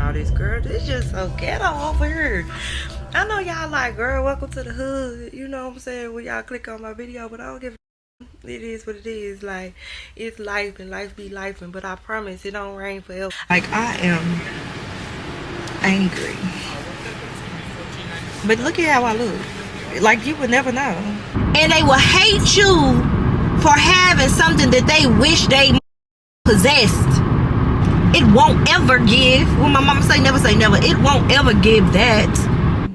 all this, girl. This just so ghetto over here. I know y'all like, girl, welcome to the hood. You know what I'm saying? When y'all click on my video, but I don't give a it is what it is. Like, it's life and life be life, but I promise it don't rain forever. Like, I am angry. But look at how I look. Like, you would never know. And they will hate you for having something that they wish they possessed. It won't ever give. When my mama say never, it won't ever give that.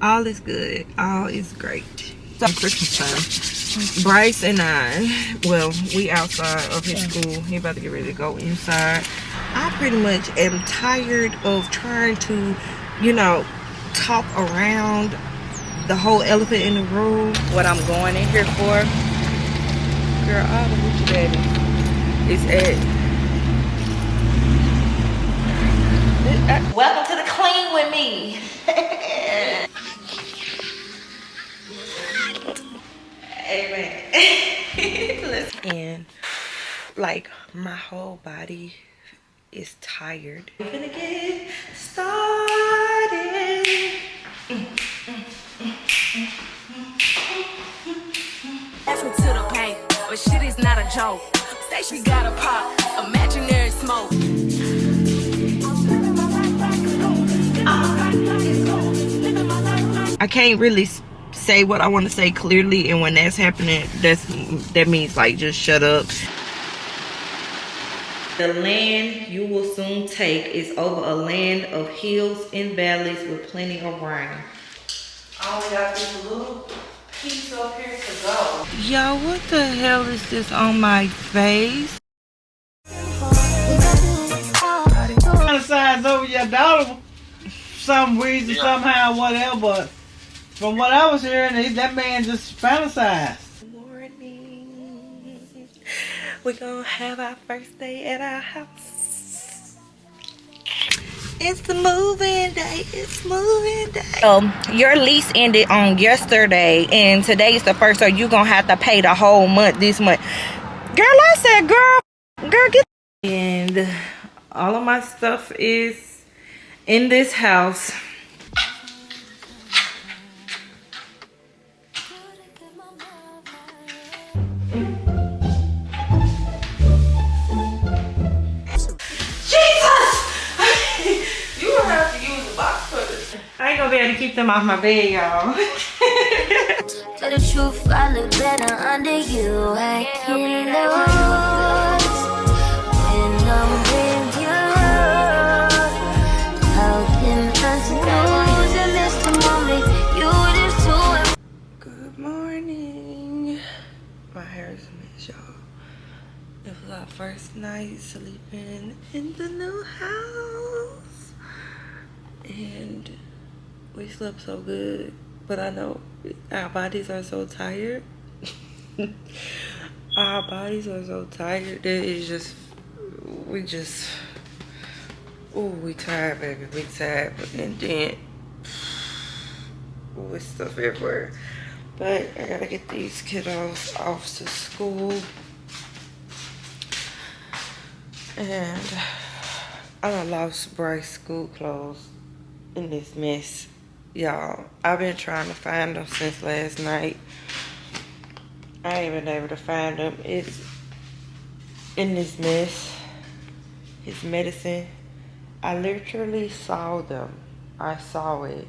All is good. All is great. It's Christmas time. Bryce and I, well, we outside of his school. He about to get ready to go inside. I pretty much am tired of trying to, you know, talk around the whole elephant in the room. What I'm going in here for, girl, all the Gucci daddy is at. Welcome to the clean with me. Amen. And like my whole body is tired. We're gonna get started. Effort to the paint, but shit is not a joke. Say she got a pop, imaginary smoke. I can't really say what I want to say clearly, and when that's happening, that means like just shut up. The land you will soon take is over a land of hills and valleys with plenty of rain. I only got this little piece up here to go. Yo, what the hell is this on my face? Fantasize over your daughter some reason, somehow, whatever. But from what I was hearing, that man just fantasized. Morning. We're gonna have our first day at our house. It's the moving day. It's moving day. Your lease ended on yesterday, and today is the first, so you're gonna have to pay the whole month this month. Girl, I said, girl, get. And all of my stuff is in this house. I ain't gonna be able to keep them off my bed, y'all. Tell the truth, I look better under you. I can't lose when I'm with you. How can I lose and miss the moment you just too? Good morning. My hair is a mess, y'all. It was our first night sleeping in the new house. And we slept so good, but I know our bodies are so tired. Our bodies are so tired that it's just, we tired, baby, we tired. And then, with stuff everywhere. But I gotta get these kiddos off to school. And I done lost Bryce's school clothes in this mess, y'all. I've been trying to find them since last night. I ain't been able to find them. It's in this mess. His medicine. I literally saw them. I saw it.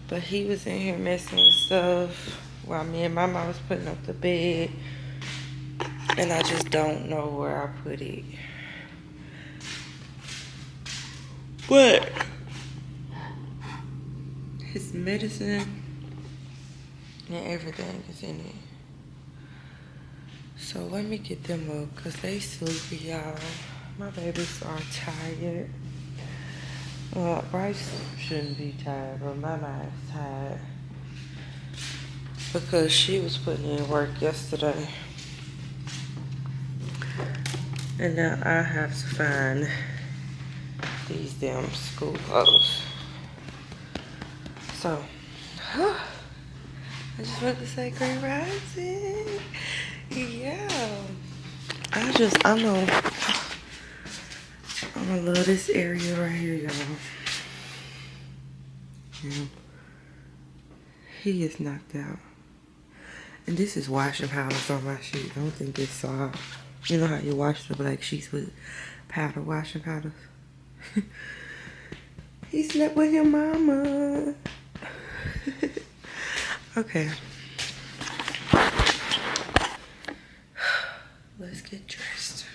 But he was in here messing with stuff while me and Mama was putting up the bed. And I just don't know where I put it. But his medicine and everything is in it. So let me get them up because they sleepy, y'all. My babies are tired. Well, Bryce shouldn't be tired, but my mind's tired because she was putting in work yesterday. And now I have to find these damn school clothes. So, I just want to say great rising. Yeah. I I love this area right here, y'all. Yeah. He is knocked out. And this is washing powders on my sheet. I don't think it's soft. You know how you wash the black sheets with powder, washing powders? He slept with his mama. Okay. Let's get dressed.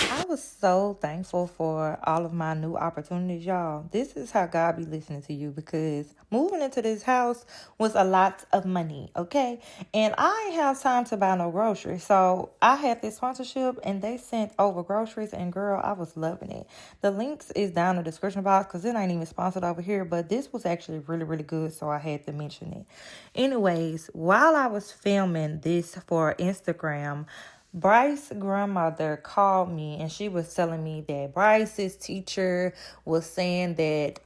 I was so thankful for all of my new opportunities, y'all. This is how God be listening to you, because moving into this house was a lot of money, okay? And I ain't have time to buy no groceries. So I had this sponsorship and they sent over groceries, and girl, I was loving it. The links is down in the description box because it ain't even sponsored over here, but this was actually really, really good, so I had to mention it. Anyways, while I was filming this for Instagram, Bryce's grandmother called me and she was telling me that Bryce's teacher was saying that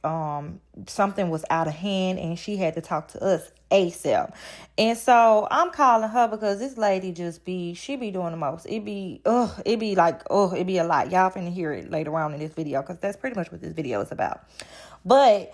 something was out of hand and she had to talk to us ASAP. And so I'm calling her because this lady she be doing the most. It be like it be a lot. Y'all finna hear it later on in this video because that's pretty much what this video is about. But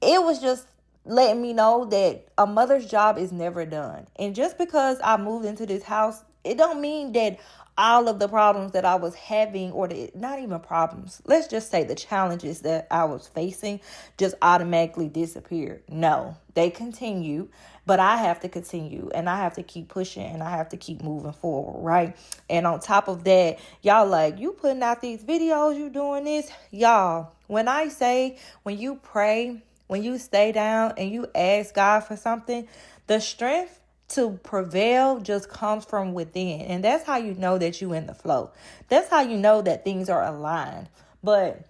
it was just letting me know that a mother's job is never done. And just because I moved into this house, it don't mean that all of the problems that I was having, or not even problems, let's just say the challenges that I was facing just automatically disappeared. No, they continue, but I have to continue and I have to keep pushing and I have to keep moving forward, right? And on top of that, y'all like, you putting out these videos, you doing this. Y'all, when I say, when you pray, when you stay down and you ask God for something, the strength to prevail just comes from within. And that's how you know that you in the flow. That's how you know that things are aligned. But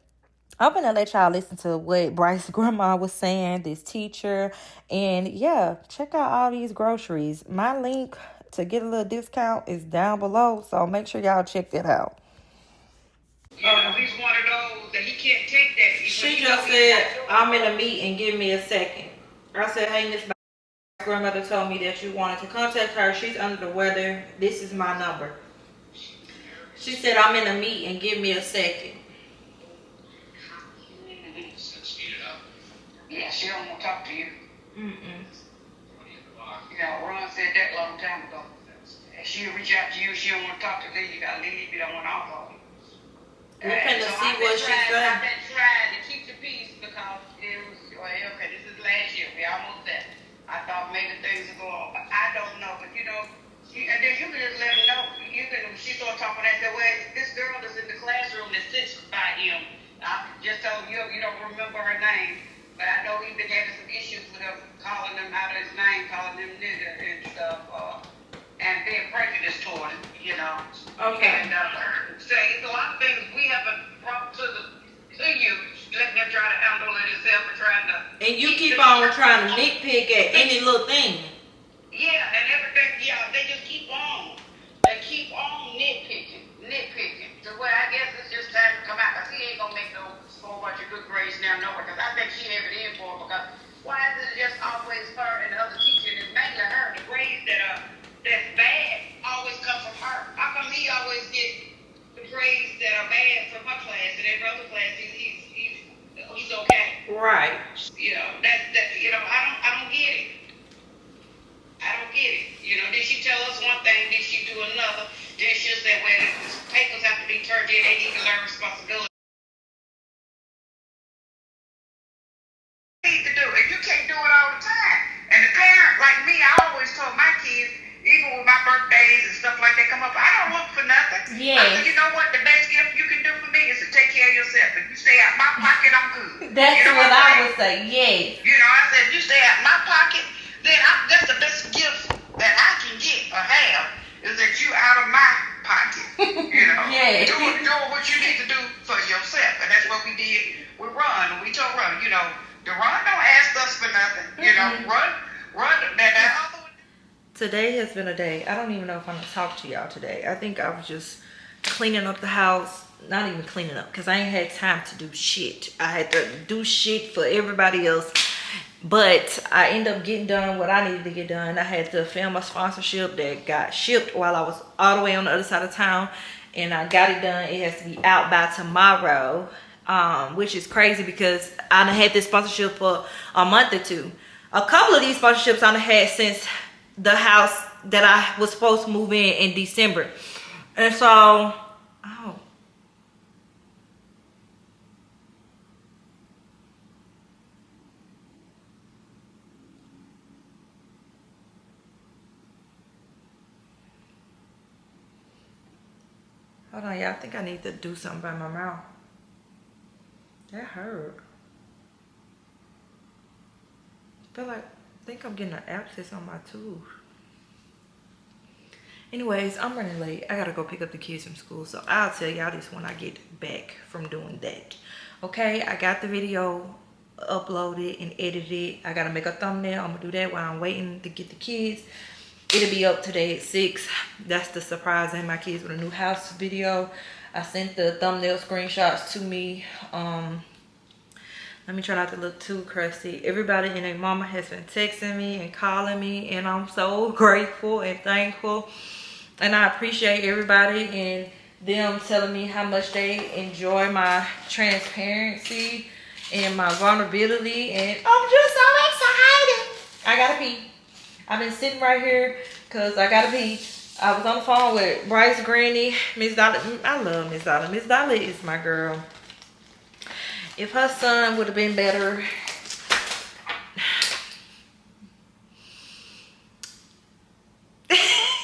I'm going to let y'all listen to what Bryce's grandma was saying, this teacher. And yeah, check out all these groceries. My link to get a little discount is down below. So make sure y'all check that out. You know, he's one of those that he can't take that. She just said, I'm in a meeting, give me a second. I said, hey, Miss grandmother told me that you wanted to contact her. She's under the weather. This is my number. She said, I'm in a meeting, give me a second. Yeah, she don't want to talk to you. Mm-mm. You know, Ron said that a long time ago. She'll reach out to you, she don't want to talk to Lee. You got Lee, you don't want to talk. We're finna see what she said. I've been trying to keep the peace because it was, okay, this is last year. We almost there. I thought maybe things would go on, but I don't know. But you know, and then you can just let them know. She started talking and said, well, this girl is in the classroom that sits by him. I just told you, you don't remember her name, but I know he's been having some issues with her calling them out of his name, calling them nigger and stuff, and being prejudiced toward him, you know. Okay. And so it's a lot of things we haven't brought to you. Let them try to handle it yourself and trying to. And you keep on trying to nitpick at any little thing. Yeah, and everything. Yeah, they just keep on. They keep on nitpicking. So well, I guess it's just time to come out because he ain't gonna make no whole bunch of good grades now, nowhere. Because I think she have it in for her. Because why is it just always her and the other teacher? And it's mainly her. The grades that's bad always come from her. How come he always get the grades that are bad from her class and every other class he's okay? Right. You know, that you know, I don't get it. I don't get it. You know, did she tell us one thing, did she do another? Then she'll say, well, the papers have to be turned in, they need to learn responsibility. Need to do it. You can't do it all the time. And the parent, like me, I always told my kids, even with my birthdays and stuff like that come up, I don't look for nothing. Yeah. I said, you know what, the best gift you can do for me is to take care of yourself. If you stay out my pocket, I'm good. That's you know what I would say, yes. You know, I said, if you stay out my pocket, then that's the best gift that I can get or have is that you out of my pocket. You know, yeah. doing what you need to do for yourself. And that's what we did with Ron. We told Ron, you know, the Ron don't ask us for nothing. You know, Run that other one. Today has been a day. I don't even know if I'm going to talk to y'all today. I think I was just cleaning up the house. Not even cleaning up because I ain't had time to do shit. I had to do shit for everybody else. But I ended up getting done what I needed to get done. I had to film a sponsorship that got shipped while I was all the way on the other side of town, and I got it done. It has to be out by tomorrow, which is crazy because I done had this sponsorship for a month or two. A couple of these sponsorships I done had since the house that I was supposed to move in December. And so, oh. Hold on, y'all. I think I need to do something by my mouth. That hurt. I think I'm getting an abscess on my tooth. Anyways, I'm running late. I gotta go pick up the kids from school. So I'll tell y'all this when I get back from doing that. Okay, I got the video uploaded and edited. I gotta make a thumbnail. I'm gonna do that while I'm waiting to get the kids. It'll be up today at 6. That's the surprise in my kids with a new house video. I sent the thumbnail screenshots to me. Let me try not to look too crusty. Everybody and their mama has been texting me and calling me, and I'm so grateful and thankful. And I appreciate everybody and them telling me how much they enjoy my transparency and my vulnerability. And I'm just so excited. I gotta pee. I've been sitting right here because I gotta pee. I was on the phone with Bryce's granny, Miss Dolly. I love Miss Dolly. Miss Dolly is my girl. If her son would have been better,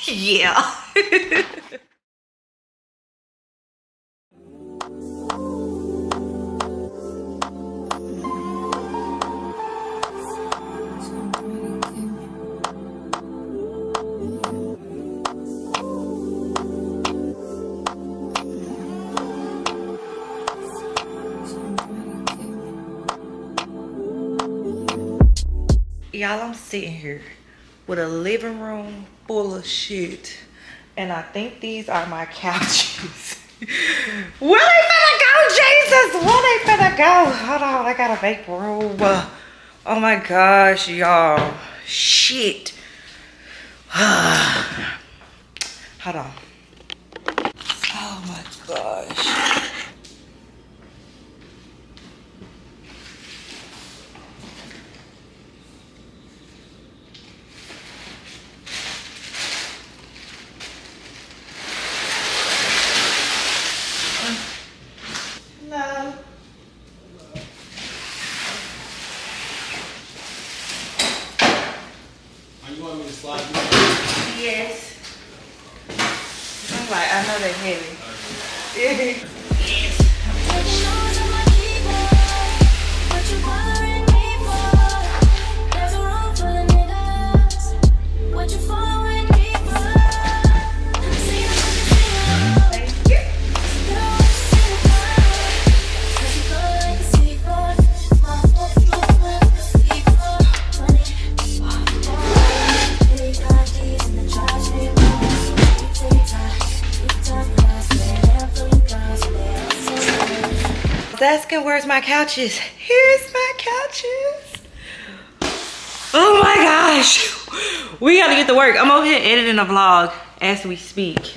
yeah. Y'all, I'm sitting here with a living room full of shit, and I think these are my couches. Where they finna go, Jesus? Where they finna go? Hold on, I gotta make room. Oh my gosh, y'all. Shit. Hold on. Oh my gosh. Yes. I'm like, I know they're heavy. Yes. Asking where's my couches. Here's my couches. Oh my gosh, we gotta get to work. I'm over here editing a vlog as we speak.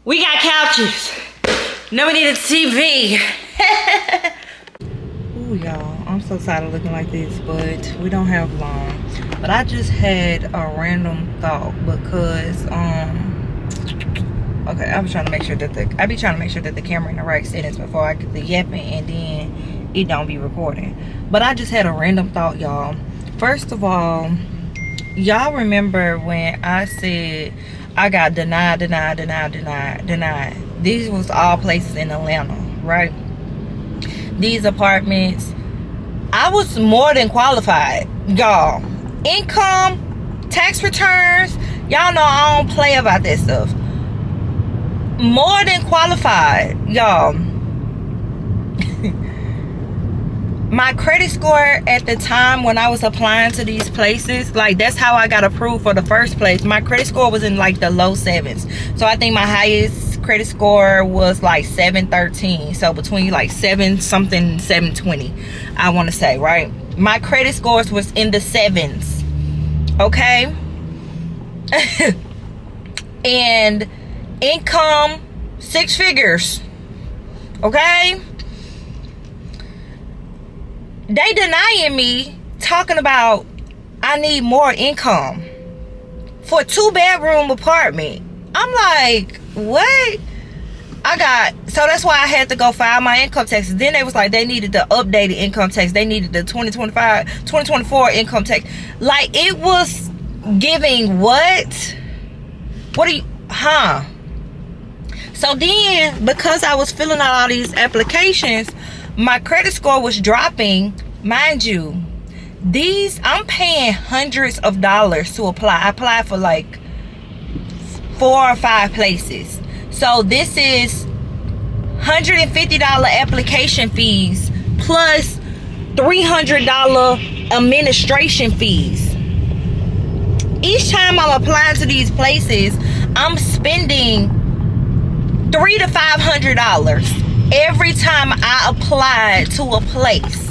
We got couches. Now we need a TV. Ooh, y'all, I'm so tired of looking like this, but we don't have long. But I just had a random thought because okay, I was trying to make sure that I be trying to make sure that the camera in the right settings before I get the yapping, and then it don't be recording. But I just had a random thought, y'all. First of all, y'all remember when I said I got denied. These was all places in Atlanta, right? These apartments, I was more than qualified, y'all. Income, tax returns, y'all know I don't play about that stuff. More than qualified, y'all. My credit score at the time when I was applying to these places, like, that's how I got approved for the first place. My credit score was in like the low 7s. So I think my highest credit score was like 713. So between like 7 something, 720, I want to say, right? My credit scores was in the 7s. Okay? And income 6 figures. Okay? They denying me, talking about I need more income for a 2-bedroom apartment. I'm like, what? So that's why I had to go file my income taxes. Then they was like, they needed the updated income tax. They needed the 2024 income tax. Like, it was giving what? What are you, So then, because I was filling out all these applications, my credit score was dropping. Mind you, I'm paying hundreds of dollars to apply. I applied for like 4 or 5 places. So this is $150 application fees plus $300 administration fees. Each time I'm applying to these places, I'm spending $300 to $500 every time I apply to a place.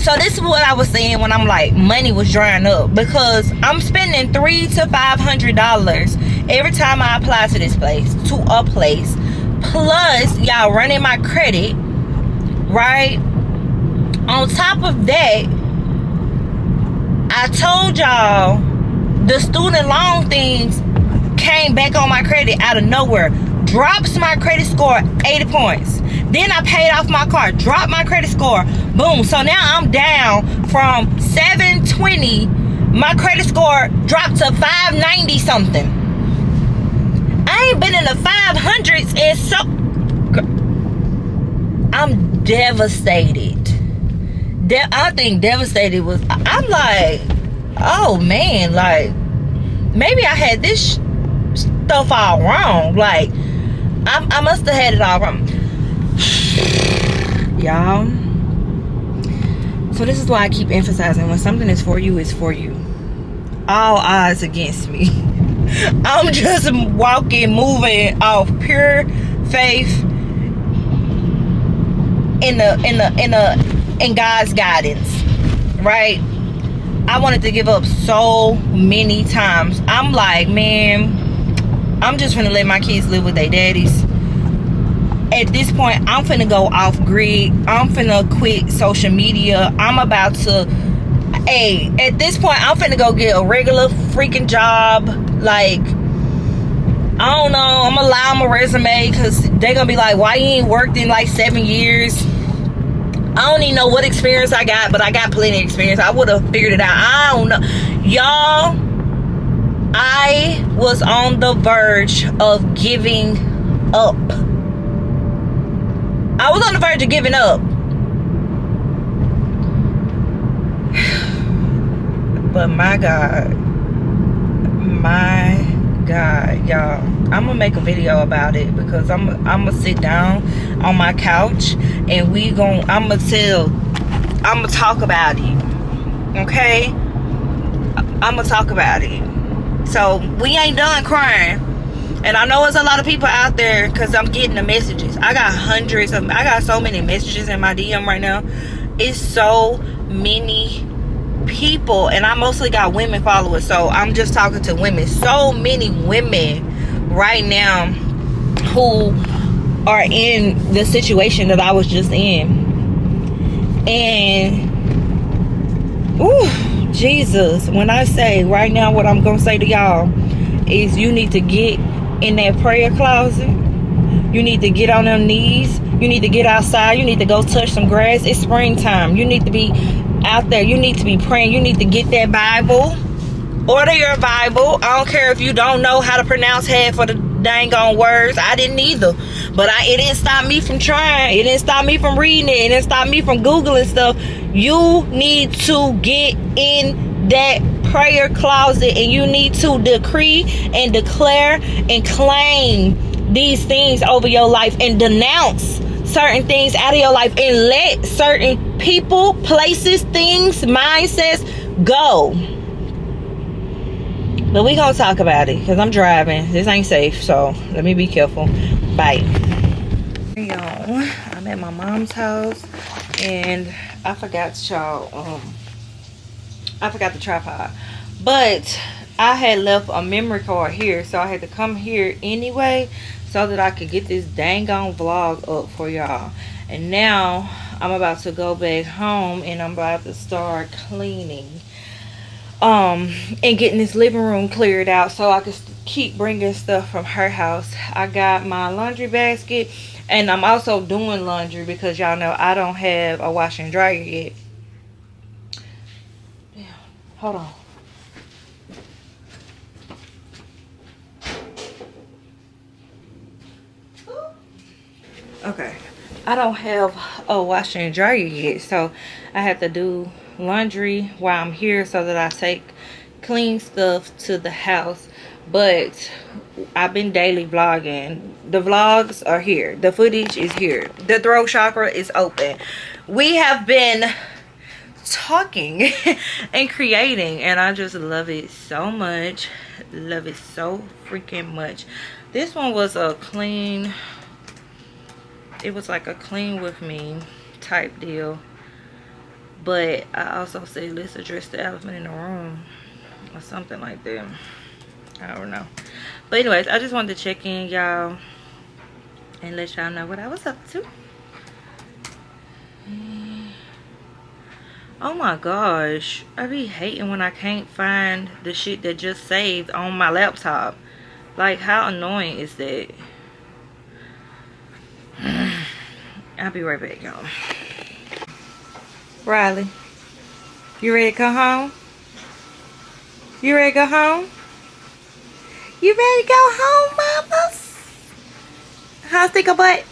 So this is what I was saying when I'm like, money was drying up, because I'm spending $300 to $500 every time I apply to this place, to a place. Plus, y'all running my credit, right? On top of that, I told y'all the student loan things came back on my credit out of nowhere. Drops my credit score 80 points. Then I paid off my car, dropped my credit score, boom. So now I'm down from 720. My credit score dropped to 590 something. I ain't been in the 500s, and so I'm devastated. I think devastated was, I'm like, oh man, like maybe I had this stuff all wrong. Like I must have had it all wrong, y'all. So this is why I keep emphasizing, when something is for you, it's for you. All odds against me. I'm just walking, moving off pure faith in God's guidance, right? I wanted to give up so many times. I'm like, man, I'm just gonna let my kids live with their daddies. At this point, I'm finna go off grid. I'm finna quit social media. I'm about to, at this point, I'm finna go get a regular freaking job. Like, I don't know, I'm gonna lie on my resume, because they're gonna be like, why you ain't worked in like 7 years? I don't even know what experience I got, but I got plenty of experience. I would have figured it out. I don't know. Y'all, I was on the verge of giving up. I was on the verge of giving up. But my God, y'all, I'm gonna make a video about it, because I'm gonna sit down on my couch and I'm gonna talk about it. Okay, I'm gonna talk about it. So we ain't done crying. And I know there's a lot of people out there, because I'm getting the messages. I got so many messages in my DM right now. It's so many people, and I mostly got women followers, so I'm just talking to women. So many women right now who are in the situation that I was just in. And ooh, Jesus, when I say right now, what I'm gonna say to y'all is, you need to get in that prayer closet. You need to get on them knees. You need to get outside. You need to go touch some grass. It's springtime. You need to be out there. You need to be praying. You need to get that Bible. Order your Bible. I don't care if you don't know how to pronounce half of the dang on words. I didn't either, but it didn't stop me from trying. It didn't stop me from reading it. It didn't stop me from Googling stuff. You need to get in that prayer closet, and you need to decree and declare and claim these things over your life, and denounce certain things out of your life, and let certain people, places, things, mindsets go. But we gonna talk about it, because I'm driving. This ain't safe, so let me be careful. Bye. Y'all, I'm at my mom's house, and I forgot I forgot the tripod. But I had left a memory card here, so I had to come here anyway so that I could get this dang on vlog up for y'all. And now I'm about to go back home and I'm about to start cleaning. And getting this living room cleared out so I can keep bringing stuff from her house. I got my laundry basket, and I'm also doing laundry because y'all know I don't have a washer and dryer yet. Damn, hold on. Okay, I don't have a washer and dryer yet, so I have to do laundry while I'm here so that I take clean stuff to the house. But I've been daily vlogging. The vlogs are here, the footage is here, the throat chakra is open. We have been talking and creating, and I just love it so much. Love it so freaking much. This one was a clean, it was like a clean with me type deal. But I also said, let's address the elephant in the room or something like that. I don't know. But anyways, I just wanted to check in, y'all, and let y'all know what I was up to. Oh my gosh. I be hating when I can't find the shit that just saved on my laptop. Like, how annoying is that? I'll be right back, y'all. Riley, you ready to go home? You ready to go home? You ready to go home, mamas? How's Sticker Butt?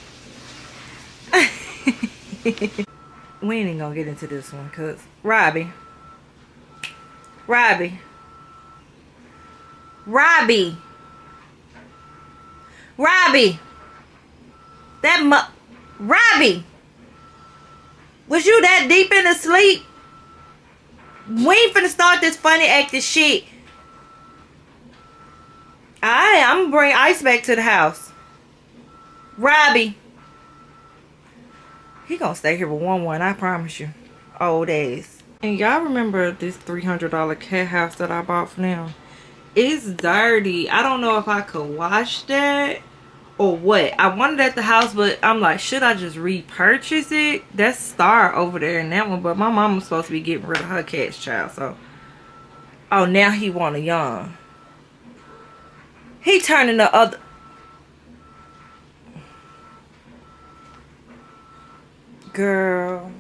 We ain't even gonna get into this one, cause Robbie, Robbie, that Robbie. Was you that deep in the sleep? We ain't finna start this funny acting shit. I'm gonna bring Ice back to the house. Robbie. He gonna stay here with one, I promise you. Old ass. And y'all remember this $300 cat house that I bought for them? It's dirty. I don't know if I could wash that or what. I wanted it at the house, but I'm like, should I just repurchase it? That's Star over there in that one, but my mama's supposed to be getting rid of her cat's child, so. Oh, now he want a young. He turning the other. Girl.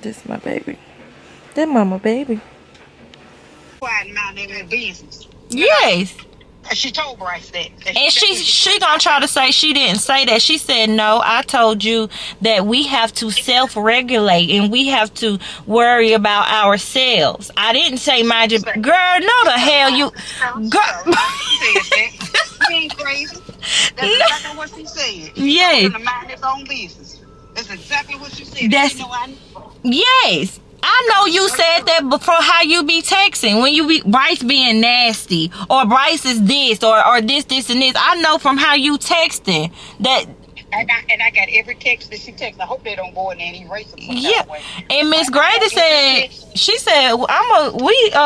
This my baby. That mama baby. Quiet and mind their business. Yes. She told Bryce that. And she gonna try to say she didn't say that. She said, no, I told you that we have to self-regulate and we have to worry about ourselves. I didn't say mind you. Girl, no the hell you. Girl. You ain't crazy. That's exactly what she said. Yes. She told him to mind his own business. That's exactly what she said. That's, you know, yes. I know you said that before. How you be texting when you be Bryce being nasty or Bryce is this or this and this. I know from how you texting that. And I got every text that she texted. I hope they don't go in there and erase it. Yeah. And Miss Grady said, she said,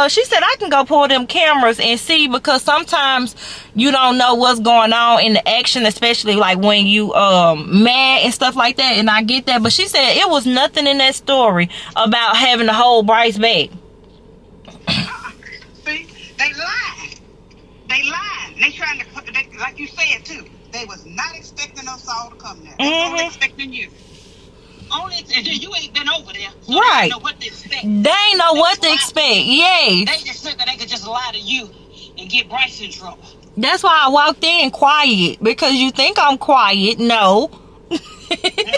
she said I can go pull them cameras and see, because sometimes you don't know what's going on in the action, especially like when you mad and stuff like that. And I get that, but she said it was nothing in that story about having to hold Bryce back. See, they lied. They lied. They trying to, like you said too. They was not expecting us all to come there. They was only expecting you. You ain't been over there. So right. They ain't know what to expect. They ain't know what to expect. Yes. They just think that they could just lie to you and get Bryce in trouble. That's why I walked in quiet, because you think I'm quiet. No. That's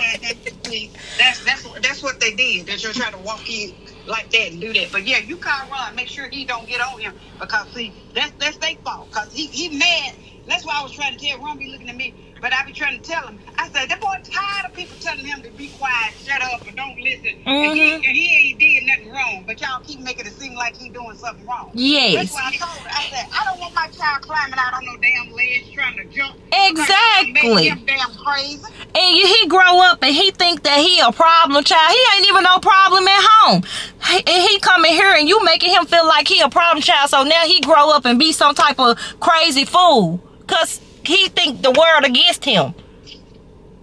what they did. They're just trying to walk in like that and do that. But yeah, you call Ron, make sure he don't get on him, because see, that's their fault. Because he mad. That's why I was trying to tell Ron, be looking at me, but I be trying to tell him. I said, that boy tired of people telling him to be quiet, shut up, and don't listen. And he ain't did did nothing wrong, but y'all keep making it seem like he doing something wrong. Yes. That's why I told her. I said, I don't want my child climbing out on no damn ledge trying to jump. Exactly. Make him damn crazy. And he grow up and he think that he a problem child. He ain't even no problem at home. And he come in here and you making him feel like he a problem child. So now he grow up and be some type of crazy fool. Cause he think the world against him.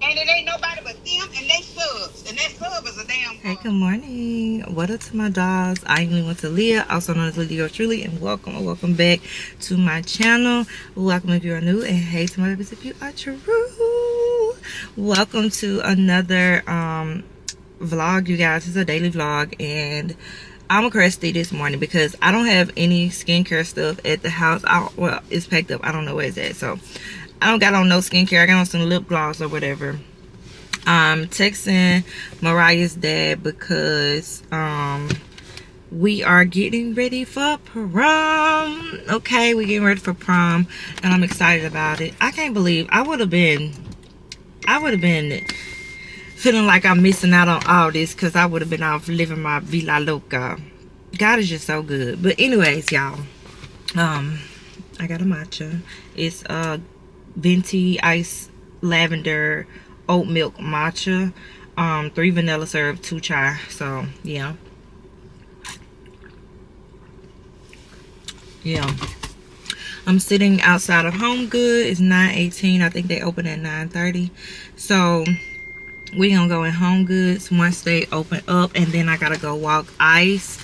And it ain't nobody but them and they subs. And that sub is a damn Hey, good morning. What up to my dogs? I am LeWonta Leah, also known as LeeLee or TruLee, and welcome back to my channel. Welcome if you are new, and hey to my babies if you are true. Welcome to another vlog, you guys. It's a daily vlog, and I'm crusty this morning because I don't have any skincare stuff at the house. Well, it's packed up. I don't know where it's at, so I don't got on no skincare. I got on some lip gloss or whatever. I'm texting Mariah's dad because we are getting ready for prom. Okay, we're getting ready for prom, and I'm excited about it. I can't believe I would have been feeling like I'm missing out on all this because I would have been off living my Villa Loca. God is just so good. But anyways, y'all, I got a matcha. It's venti ice lavender oat milk matcha, 3 vanilla syrup, 2 chai. So yeah, I'm sitting outside of Home Good. It's 9:18. I think they open at 9:30. So we gonna go in Home Goods once they open up, and then I gotta go walk ice.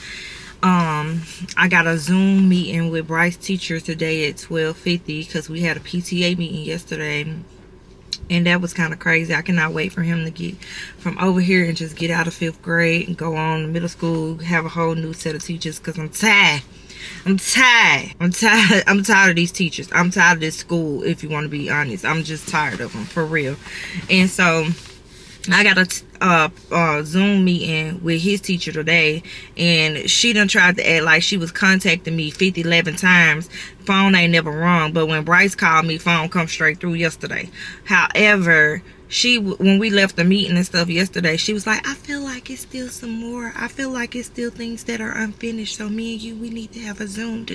I got a Zoom meeting with Bryce's teacher today at 12:50 because we had a PTA meeting yesterday, and that was kind of crazy. I cannot wait for him to get from over here and just get out of 5th grade and go on to middle school, have a whole new set of teachers, because I'm tired. I'm tired of these teachers. I'm tired of this school, if you want to be honest. I'm just tired of them, for real. And so I got a Zoom meeting with his teacher today, and she done tried to act like she was contacting me 11 times. Phone ain't never rung, but when Bryce called me, phone come straight through yesterday. However, when we left the meeting and stuff yesterday, she was like, I feel like it's still some more. I feel like it's still things that are unfinished. So me and you, we need to have a Zoom.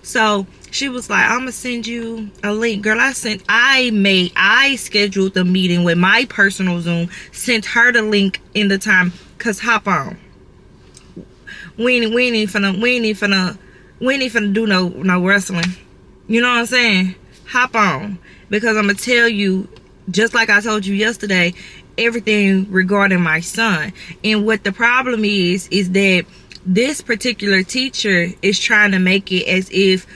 So she was like, I'm gonna send you a link. Girl, I scheduled the meeting with my personal Zoom, sent her the link in the time, cause hop on. We ain't finna do no wrestling. You know what I'm saying? Hop on. Because I'm gonna tell you, just like I told you yesterday, everything regarding my son. And what the problem is that this particular teacher is trying to make it as if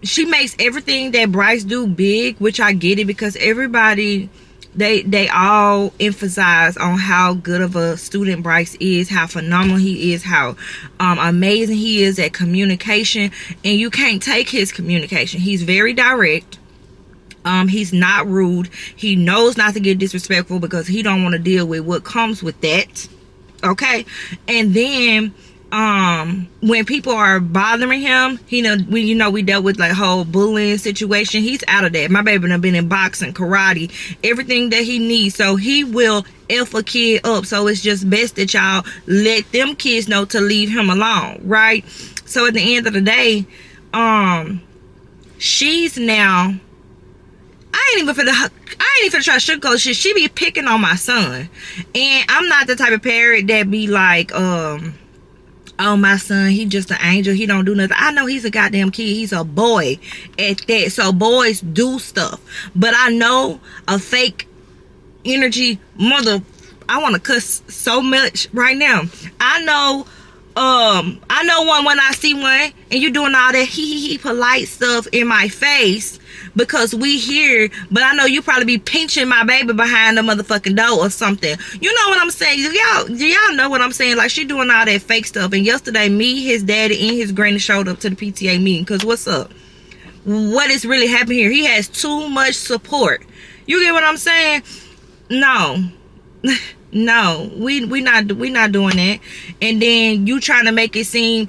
she makes everything that Bryce do big, which I get it, because everybody, they all emphasize on how good of a student Bryce is, how phenomenal he is, how amazing he is at communication. And you can't take his communication. He's very direct. He's not rude. He knows not to get disrespectful because he don't want to deal with what comes with that. Okay. And then when people are bothering him, we dealt with like whole bullying situation. He's out of that. My baby done been in boxing, karate, everything that he needs. So he will F a kid up. So it's just best that y'all let them kids know to leave him alone, right? So at the end of the day, she's now, I ain't even finna try to sugarcoat shit. She be picking on my son. And I'm not the type of parent that be like, oh, my son, he just an angel, he don't do nothing. I know he's a goddamn kid. He's a boy at that. So boys do stuff. But I know a fake energy mother, I want to cuss so much right now. I know one when I see one, and you doing all that he polite stuff in my face because we here, but I know you probably be pinching my baby behind the motherfucking door or something. You know what I'm saying? Do y'all know what I'm saying? Like, she doing all that fake stuff. And yesterday, me, his daddy, and his granny showed up to the PTA meeting. Because what's up? What is really happening here? He has too much support. You get what I'm saying? No. No, we not doing that. And then you trying to make it seem,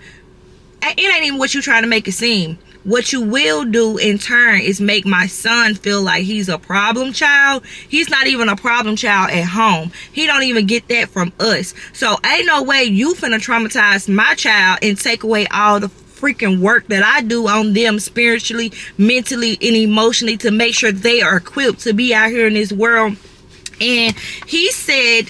it ain't even what you trying to make it seem. what you will do in turn is make my son feel like he's a problem child. He's not even a problem child at home. He don't even get that from us. So ain't no way you finna traumatize my child and take away all the freaking work that I do on them spiritually, mentally, and emotionally to make sure they are equipped to be out here in this world. And he said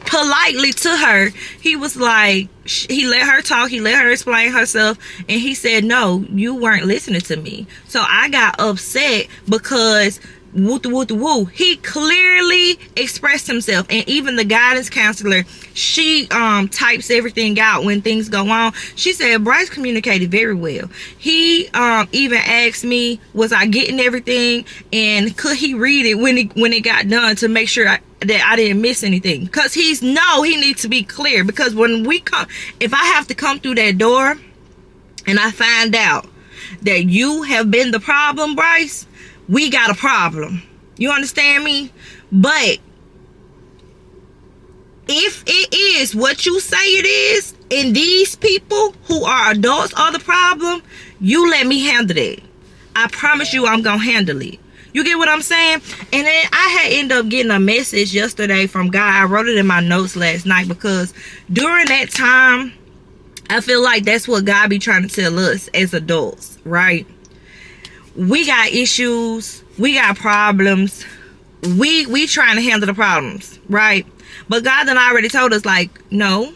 politely to her, he was like, he let her talk, he let her explain herself, and he said, no, you weren't listening to me. So I got upset because woo, he clearly expressed himself. And even the guidance counselor, she types everything out when things go on. She said Bryce communicated very well. He even asked me, was I getting everything, and could he read it when it got done to make sure that I didn't miss anything, because he needs to be clear. Because when we come, if I have to come through that door and I find out that you have been the problem, Bryce, we got a problem. You understand me? But if it is what you say it is, and these people who are adults are the problem, you let me handle it. I promise you I'm gonna handle it. You get what I'm saying? And then I had ended up getting a message yesterday from God. I wrote it in my notes last night, because during that time, I feel like that's what God be trying to tell us as adults, right? We got issues, we got problems, we trying to handle the problems, right? But God done already told us, like, no,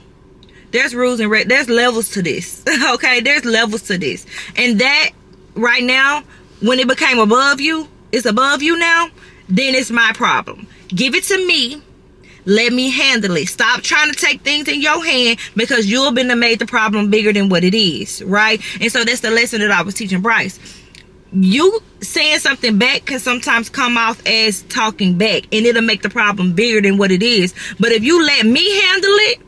there's rules and there's levels to this. Okay, there's levels to this. And that right now, when it became above you, it's above you now, then it's my problem. Give it to me. Let me handle it. Stop trying to take things in your hand, because you've been made the problem bigger than what it is, right? And so that's the lesson that I was teaching Bryce. You saying something back can sometimes come off as talking back, and it'll make the problem bigger than what it is. But if you let me handle it,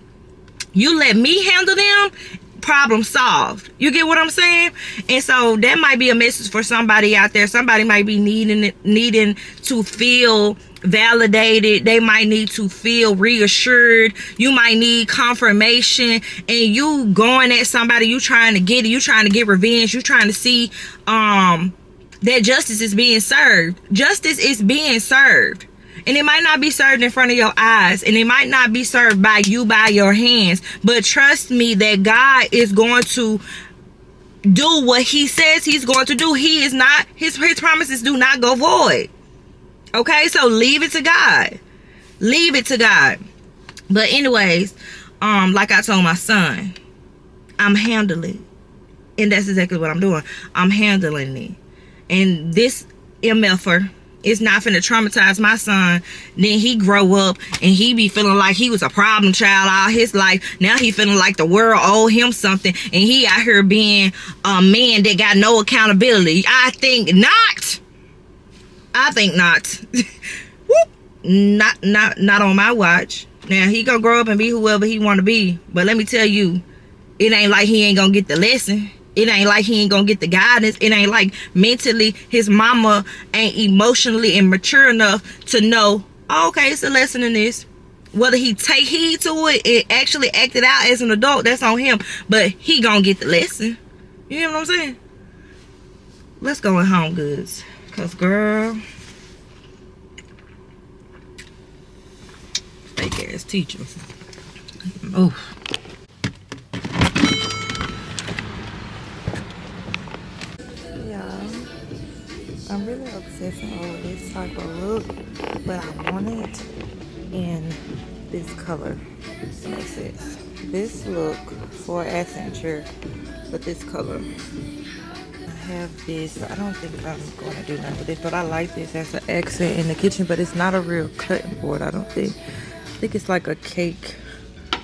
you let me handle them, problem solved. You get what I'm saying? And so that might be a message for somebody out there. Somebody might be needing to feel validated. They might need to feel reassured. You might need confirmation, and you going at somebody, you trying to get it, you trying to get revenge, you trying to see that justice is being served. Justice is being served. And it might not be served in front of your eyes, and it might not be served by you, by your hands. But trust me that God is going to do what he says he's going to do. He is not, his promises do not go void. Okay, so leave it to God. Leave it to God. But anyways, like I told my son, I'm handling. And that's exactly what I'm doing. I'm handling it. And this MFer is not finna traumatize my son. Then he grow up and he be feeling like he was a problem child all his life. Now he feeling like the world owe him something, and he out here being a man that got no accountability. I think not. I think not. Whoop. Not on my watch. Now he gonna grow up and be whoever he wanna be. But let me tell you, it ain't like he ain't gonna get the lesson. It ain't like he ain't gonna get the guidance. It ain't like mentally his mama ain't emotionally and mature enough to know, oh, okay, it's a lesson in this. Whether he take heed to it and actually act it out as an adult, that's on him. But he gonna get the lesson. You know what I'm saying? Let's go in Home Goods. Cause girl, fake ass teachers. Oh. I'm really obsessing over this type of look, but I want it in this color. Makes sense. This look for accent chair, but this color. I have this. I don't think I'm going to do nothing with this, but I like this as an accent in the kitchen, but it's not a real cutting board, I don't think. I think it's like a cake. I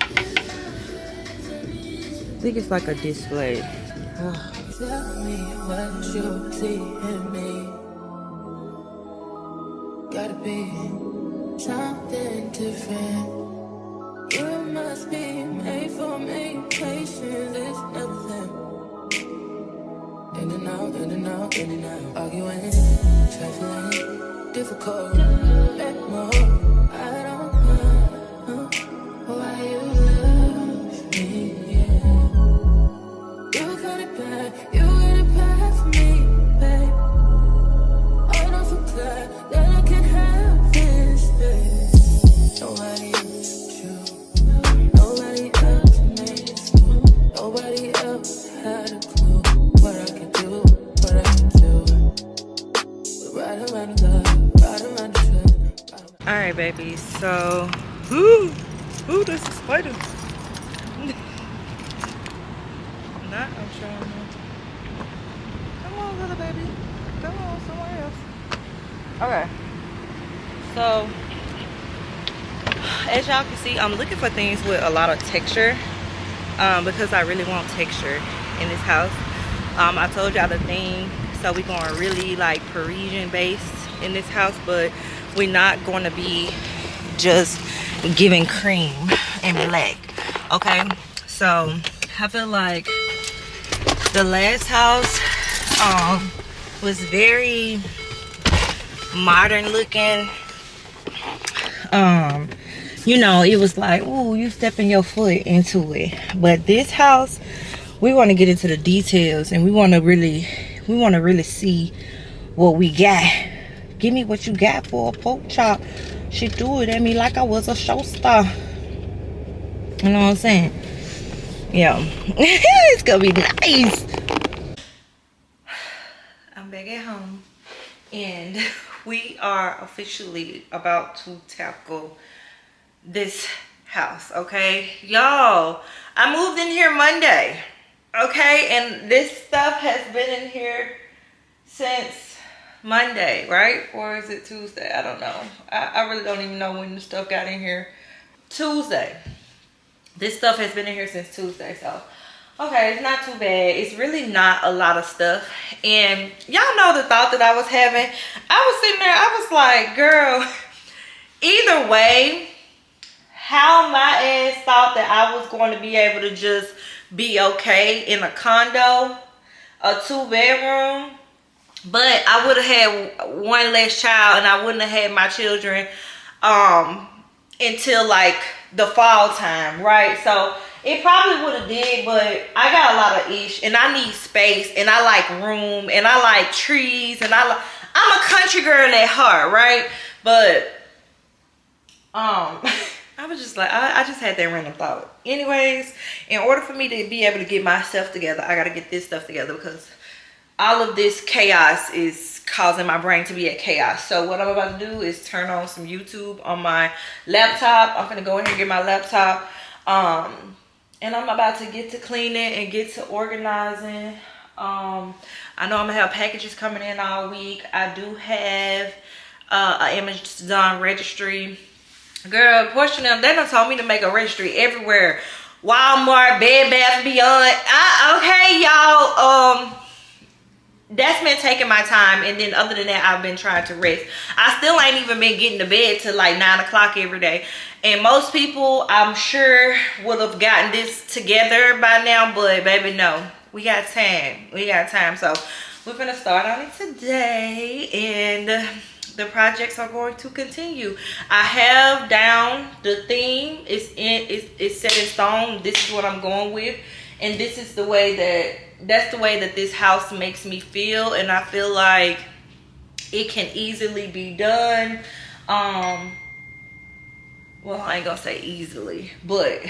think it's like a display. Tell me what you see in me. Gotta be something different. You must be made for me. Patience is nothing. In and out, in and out, in and out. Arguing, trifling, difficult. Let more. I don't know why you love me. Yeah. You got it bad for me. baby. So, ooh, this is spider. Not, I'm trying to. Come on, little baby. Come on, somewhere else. Okay. So, as y'all can see, I'm looking for things with a lot of texture. Because I really want texture in this house. I told y'all the thing, so we're going really like Parisian based in this house, but we're not going to be just giving cream and black. Okay, so I feel like the last house was very modern looking. You know, it was like, ooh, you stepping your foot into it. But this house, we want to get into the details, and we want to really see what we got. Give me what you got for a pork chop. She threw it at me like I was a show star. You know what I'm saying? Yeah. It's gonna be nice. I'm back at home, and we are officially about to tackle this house. Okay, y'all, I moved in here Monday. Okay, and this stuff has been in here since Monday, right? Or is it Tuesday? I don't know. I really don't even know when the stuff got in here. Tuesday. This stuff has been in here since Tuesday. So okay, it's not too bad. It's really not a lot of stuff. And y'all know the thought that I was having. I was sitting there, I was like, girl, either way, how my ass thought that I was going to be able to just be okay in a condo, a 2-bedroom, but I would have had one less child, and I wouldn't have had my children until like the fall time, right? So it probably would have did, but I got a lot of ish, and I need space, and I like room, and I like trees, and I'm a country girl at heart, right? But I was just like, I just had that random thought. Anyways, in order for me to be able to get myself together, I got to get this stuff together, because all of this chaos is causing my brain to be at chaos. So what I'm about to do is turn on some YouTube on my laptop. I'm going to go in here and get my laptop. And I'm about to get to cleaning and get to organizing. I know I'm going to have packages coming in all week. I do have an Amazon registry. Girl, portion of them, they done told me to make a registry everywhere. Walmart, Bed Bath & Beyond. Okay, y'all. That's been taking my time, and then other than that, I've been trying to rest. I still ain't even been getting to bed till like 9 o'clock every day. And most people, I'm sure, would have gotten this together by now, but baby, no. We got time. We got time. So we're gonna start on it today, and the projects are going to continue. I have down the theme. It's set in stone. This is what I'm going with, and this is the way that's the way that this house makes me feel, and I feel like it can easily be done. Well, I ain't gonna say easily, but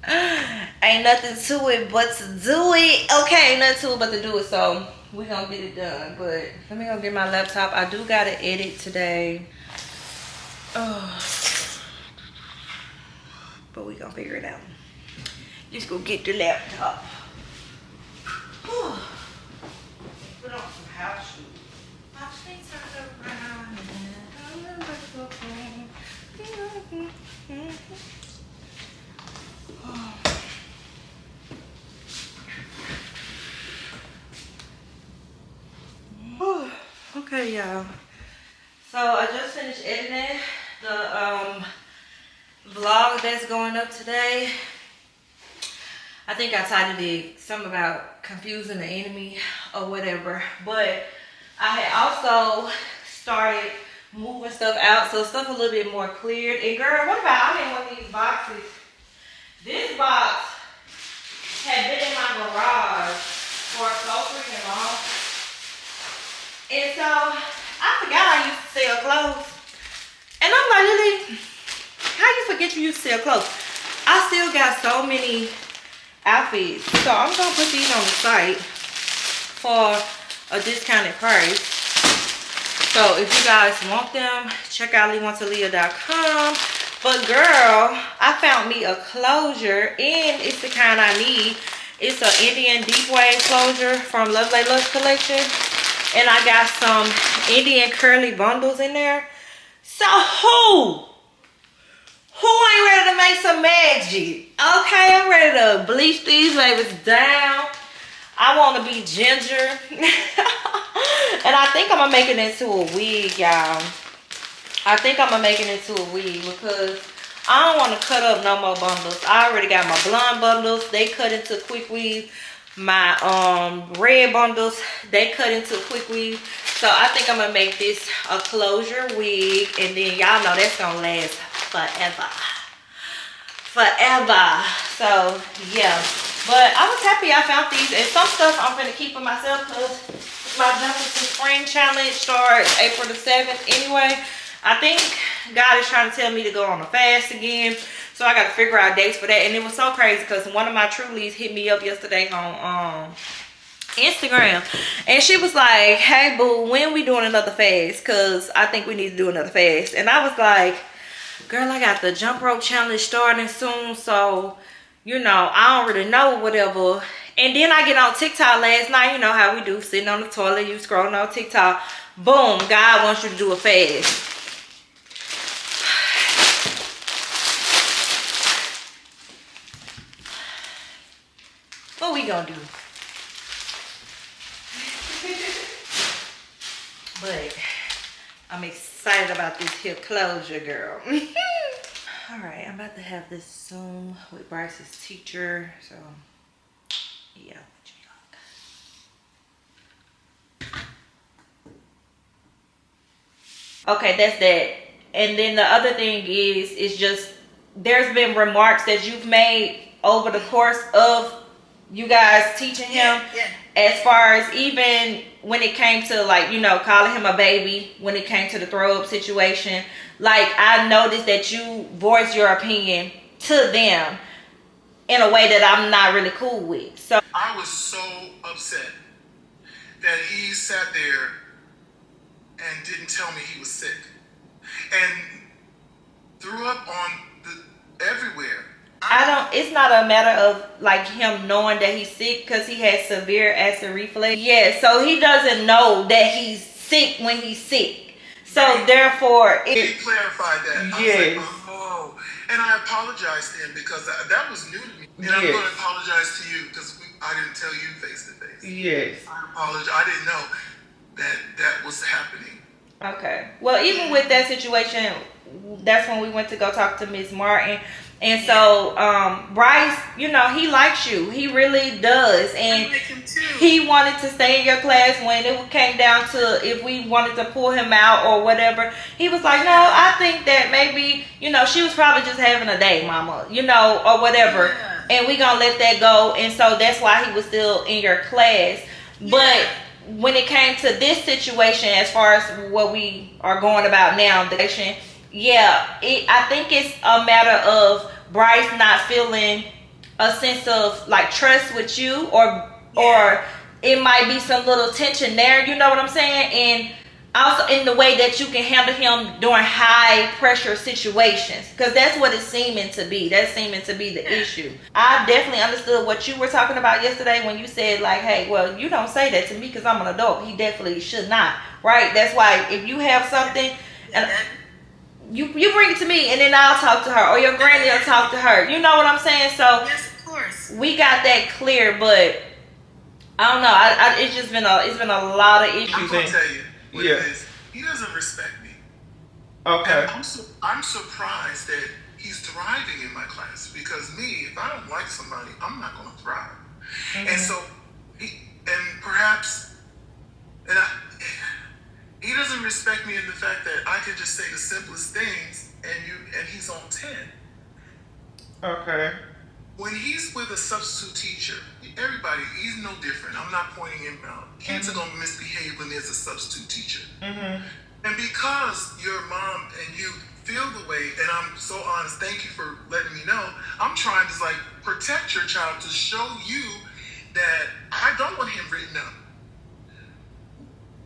ain't nothing to it but to do it. Okay, ain't nothing to it but to do it. So we're gonna get it done. But let me go get my laptop. I do gotta edit today. But we gonna figure it out. Just go get the laptop. Put on some house shoes. My feet turned around. Okay, y'all. So I just finished editing the vlog that's going up today. I think I titled it something about confusing the enemy or whatever. But I had also started moving stuff out, so stuff a little bit more cleared. And girl, what about, I'm in one of these boxes. This box had been in my garage for so freaking long. And so I forgot I used to sell clothes. And I'm like, LeeLee, how you forget you used to sell clothes? I still got so many outfits. So I'm gonna put these on the site for a discounted price. So if you guys want them, check out LeWonta.com. But girl, I found me a closure, and it's the kind I need. It's an Indian deep wave closure from Lovely Love Collection. And I got some Indian curly bundles in there. So who ain't ready to make some magic? Okay, I'm ready to bleach these babies down. I want to be ginger. And I think I'm going to make it into a wig, y'all. I think I'm going to make it into a wig because I don't want to cut up no more bundles. I already got my blonde bundles. They cut into quick weave. My red bundles, they cut into quick weave. So I think I'm going to make this a closure wig. And then y'all know that's going to last forever. Forever. So, yeah. But I was happy I found these. And some stuff I'm going to keep for myself because my Jumping to Spring challenge starts April the 7th anyway. I think God is trying to tell me to go on a fast again. So I got to figure out dates for that. And it was so crazy because one of my TruLees hit me up yesterday on Instagram. And she was like, hey, boo, when we doing another fast? Because I think we need to do another fast. And I was like, girl, I got the jump rope challenge starting soon. So, you know, I don't really know whatever. And then I get on TikTok last night. You know how we do, sitting on the toilet, you scrolling on TikTok. Boom, God wants you to do a fast. What we gonna do? But I'm excited about this here closure, girl. All right, I'm about to have this Zoom with Bryce's teacher. So, yeah. Okay, that's that. And then the other thing is just there's been remarks that you've made over the course of you guys teaching him, as far as even when it came to, like, you know, calling him a baby, when it came to the throw up situation. Like, I noticed that you voiced your opinion to them in a way that I'm not really cool with. So I was so upset that he sat there and didn't tell me he was sick and threw up on everywhere. It's not a matter of like him knowing that he's sick because he has severe acid reflux. Yeah, so he doesn't know that he's sick when he's sick. So therefore, he clarified that. Yes. I was like, oh, and I apologized to him because that was new to me. And I'm going to apologize to you because I didn't tell you face to face. Yes. I apologize. I didn't know that was happening. Okay. Well, even with that situation, that's when we went to go talk to Miss Martin. And so, Bryce, you know, he likes you. He really does. And he wanted to stay in your class when it came down to if we wanted to pull him out or whatever. He was like, no, I think that maybe, you know, she was probably just having a day, mama, you know, or whatever. Yeah. And we gonna let that go. And so that's why he was still in your class. Yeah. But when it came to this situation, as far as what we are going about now, I think it's a matter of Bryce not feeling a sense of like trust with you, or it might be some little tension there, you know what I'm saying? And also in the way that you can handle him during high pressure situations, because that's what it's seeming to be. That's seeming to be the issue. I definitely understood what you were talking about yesterday when you said like, hey, well, you don't say that to me because I'm an adult. He definitely should not, right? That's why if you have something and you bring it to me and then I'll talk to her, or your granny will talk to her. You know what I'm saying? So yes, of course, we got that clear. But I don't know. It's been a lot of issues. I'm gonna tell you what it is. He doesn't respect me. Okay. And I'm surprised that he's thriving in my class, because me, if I don't like somebody, I'm not gonna thrive. Mm-hmm. And so he doesn't respect me in the fact that I can just say the simplest things and he's on 10. Okay. When he's with a substitute teacher, everybody, he's no different. I'm not pointing him out. Kids are going to misbehave when there's a substitute teacher. Mm-hmm. And because your mom and you feel the way, and I'm so honest, thank you for letting me know, I'm trying to like protect your child, to show you that I don't want him written up.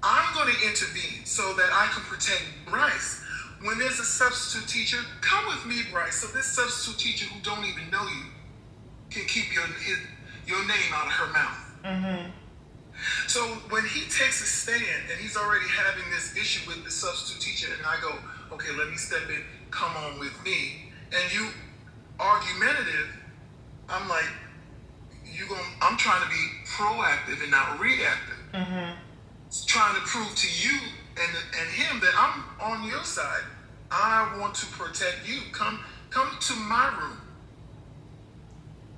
I'm going to intervene so that I can protect Bryce. When there's a substitute teacher, come with me, Bryce, so this substitute teacher who don't even know you can keep your name out of her mouth. So when he takes a stand and he's already having this issue with the substitute teacher, and I go, okay, let me step in, come on with me, and you argumentative, I'm like, I'm trying to be proactive and not reactive. Trying to prove to you and him that I'm on your side. I want to protect you. Come to my room.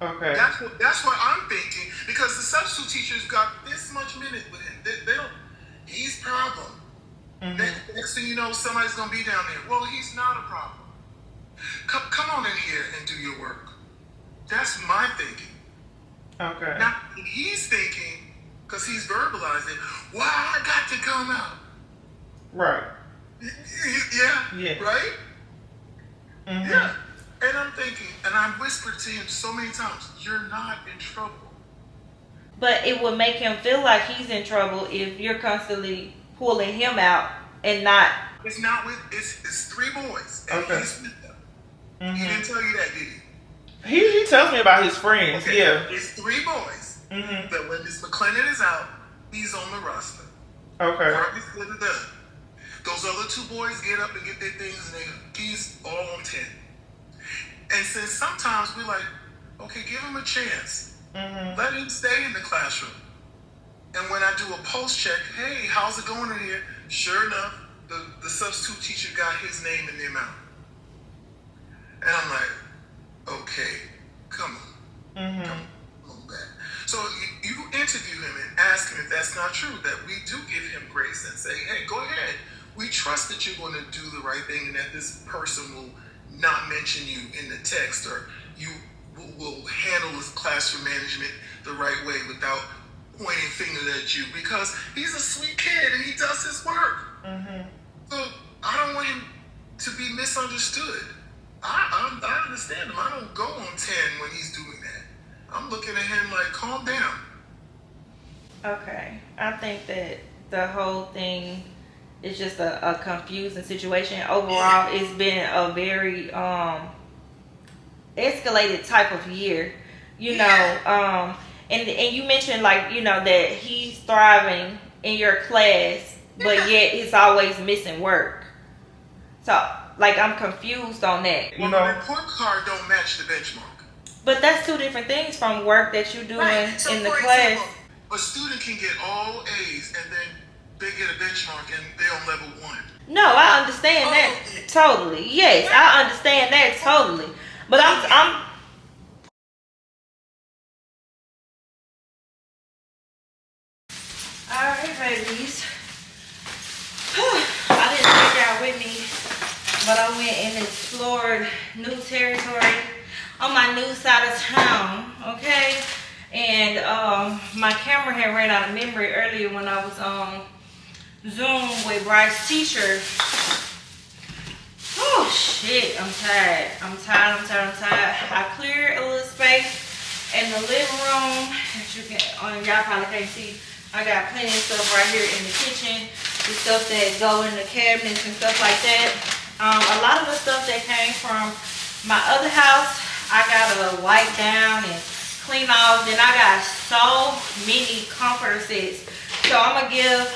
Okay. That's what I'm thinking, because the substitute teacher's got this much minute with him. They don't. He's problem. Next thing you know, somebody's gonna be down there. Well, he's not a problem. Come on in here and do your work. That's my thinking. Okay. Now he's thinking, because he's verbalizing, why I got to come out. Right. Yeah. Right. Yeah. And I'm thinking, and I whispered to him so many times, you're not in trouble. But it would make him feel like he's in trouble if you're constantly pulling him out and not. It's not with, it's 3 boys. And he's with them. He didn't tell you that, did he? He tells me about his friends, Okay. yeah. It's 3 boys. But when Miss McClendon is out, he's on the roster. Okay. Those other 2 boys get up and get their things, and he's all on 10. And since sometimes we're like, okay, give him a chance. Let him stay in the classroom. And when I do a post check, hey, how's it going in here? Sure enough, the substitute teacher got his name in their mouth. And I'm like, okay, come on. Come on back. So you interview him and ask him if that's not true, that we do give him grace and say, hey, go ahead. We trust that you're going to do the right thing and that this person will not mention you in the text, or you will handle his classroom management the right way without pointing fingers at you, because he's a sweet kid and he does his work. So I don't want him to be misunderstood. I understand him. I don't go on 10 when he's doing that. I'm looking at him like, calm down. Okay. I think that the whole thing is just a confusing situation. Overall, it's been a very escalated type of year, you know. And you mentioned, like, you know, that he's thriving in your class, but yet he's always missing work. So, like, I'm confused on that. Well, the report card don't match the benchmark. But that's 2 different things from work that you're doing So in the for class. example, a student can get all A's and then they get a benchmark and they're on level 1. No, I understand that totally. Yes, I understand that totally. But I'm alright, babies. I didn't take y'all with me, but I went and explored new territory on my new side of town, okay? And my camera had ran out of memory earlier when I was on Zoom with Bryce's teacher. Oh shit, I'm tired. I'm tired. I cleared a little space in the living room. As you can, y'all probably can't see, I got plenty of stuff right here in the kitchen. The stuff that go in the cabinets and stuff like that. A lot of the stuff that came from my other house, I gotta wipe down and clean off. Then I got so many comforter sets. So I'm gonna give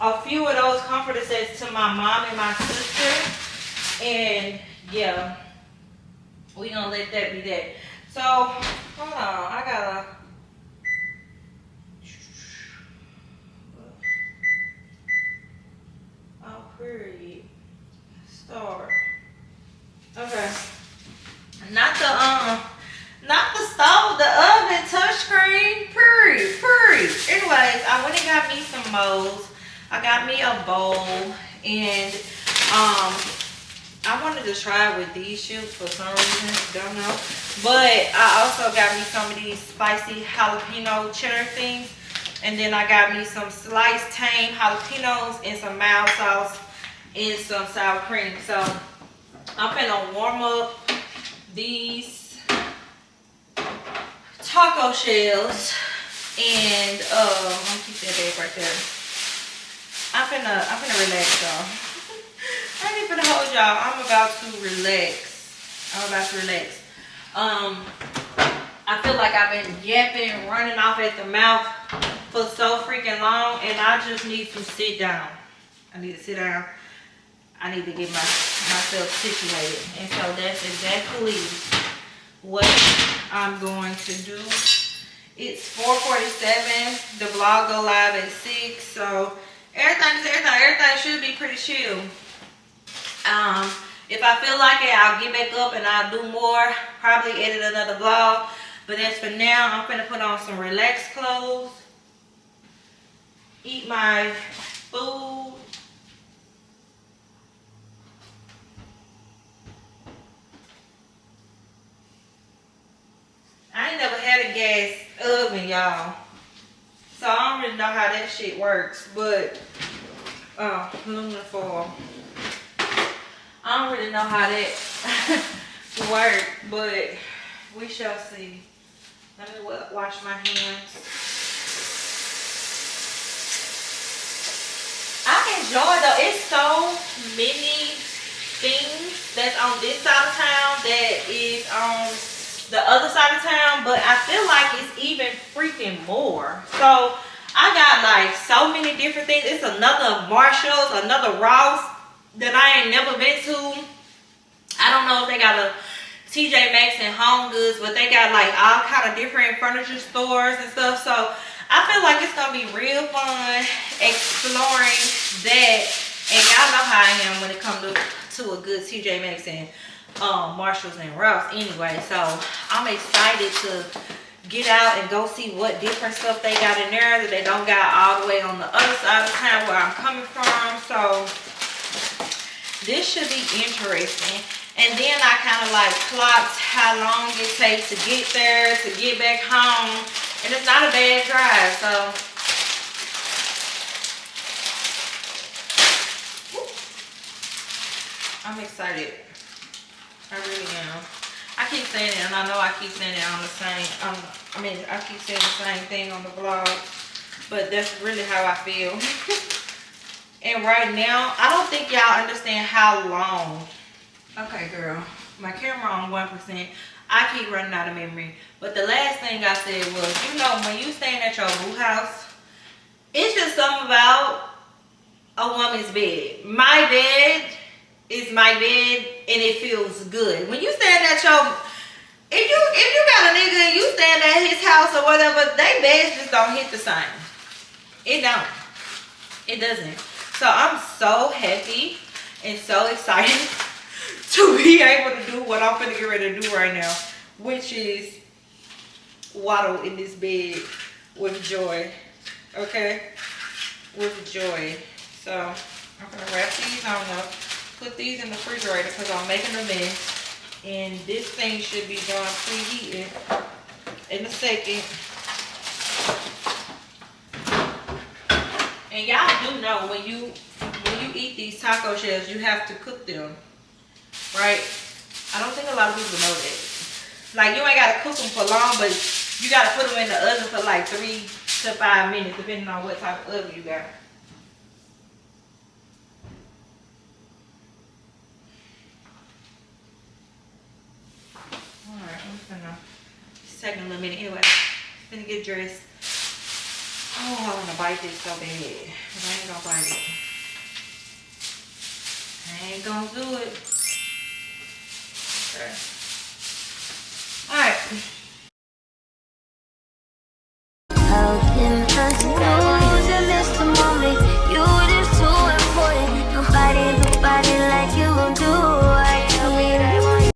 a few of those comforter sets to my mom and my sister. And yeah, we gonna let that be that. So, hold on, I gotta... Oh, period. Start. Okay. Not the stove, the oven, touchscreen, period. Anyways, I went and got me some molds. I got me a bowl, and I wanted to try it with these chips for some reason, don't know. But I also got me some of these spicy jalapeno cheddar things, and then I got me some sliced tame jalapenos and some mild sauce and some sour cream. So I'm gonna warm up these taco shells, and I'm gonna keep that bag right there. I'm finna relax, y'all. I ain't finna hold y'all. I'm about to relax. I feel like I've been yapping, running off at the mouth for so freaking long, and I just need to sit down. I need to sit down. I need to get myself situated. And so that's exactly what I'm going to do. It's 4:47. The vlog go live at 6. So everything should be pretty chill. If I feel like it, I'll get back up and I'll do more. Probably edit another vlog. But as for now, I'm gonna put on some relaxed clothes. Eat my food. I ain't never had a gas oven, y'all. So I don't really know how that shit works. But, aluminum foil. I don't really know how that works. But we shall see. Let me wash my hands. I enjoy though. It's so many things that's on this side of town that is on the other side of town, but I feel like it's even freaking more. So I got like so many different things. It's another Marshalls, another Ross that I ain't never been to. I don't know if they got a TJ Maxx and Home Goods, but they got like all kind of different furniture stores and stuff. So I feel like it's gonna be real fun exploring that. And y'all know how I am when it comes to a good TJ Maxx and Marshalls and Ross anyway. So I'm excited to get out and go see what different stuff they got in there that they don't got all the way on the other side of town where I'm coming from. So this should be interesting. And then I kind of like clocked how long it takes to get there, to get back home. And it's not a bad drive, so. I'm excited. I really am. I keep saying it, and I know I keep saying it on the same, I keep saying the same thing on the vlog, but that's really how I feel. And right now, I don't think y'all understand how long. Okay, girl, my camera on 1%. I keep running out of memory. But the last thing I said was, you know, when you staying at your boo house, it's just something about a woman's bed. My bed is my bed, and it feels good. When you stand at your, if you got a nigga and you stand at his house or whatever, they beds just don't hit the same. It don't. It doesn't. So I'm so happy and so excited to be able to do what I'm finna get ready to do right now, which is waddle in this bed with joy. Okay? With joy. So I'm gonna wrap these on up, put these in the refrigerator because I'm making a mess. And this thing should be done preheating in a second. And y'all do know when you eat these taco shells, you have to cook them, right? I don't think a lot of people know that. Like, you ain't gotta cook them for long, but you gotta put them in the oven for like 3 to 5 minutes, depending on what type of oven you got. Alright, it's taking a little minute anyway. I'm gonna get dressed. Oh, I wanna bite this so bad, but I ain't gonna bite it. I ain't gonna do it. Okay. Alright.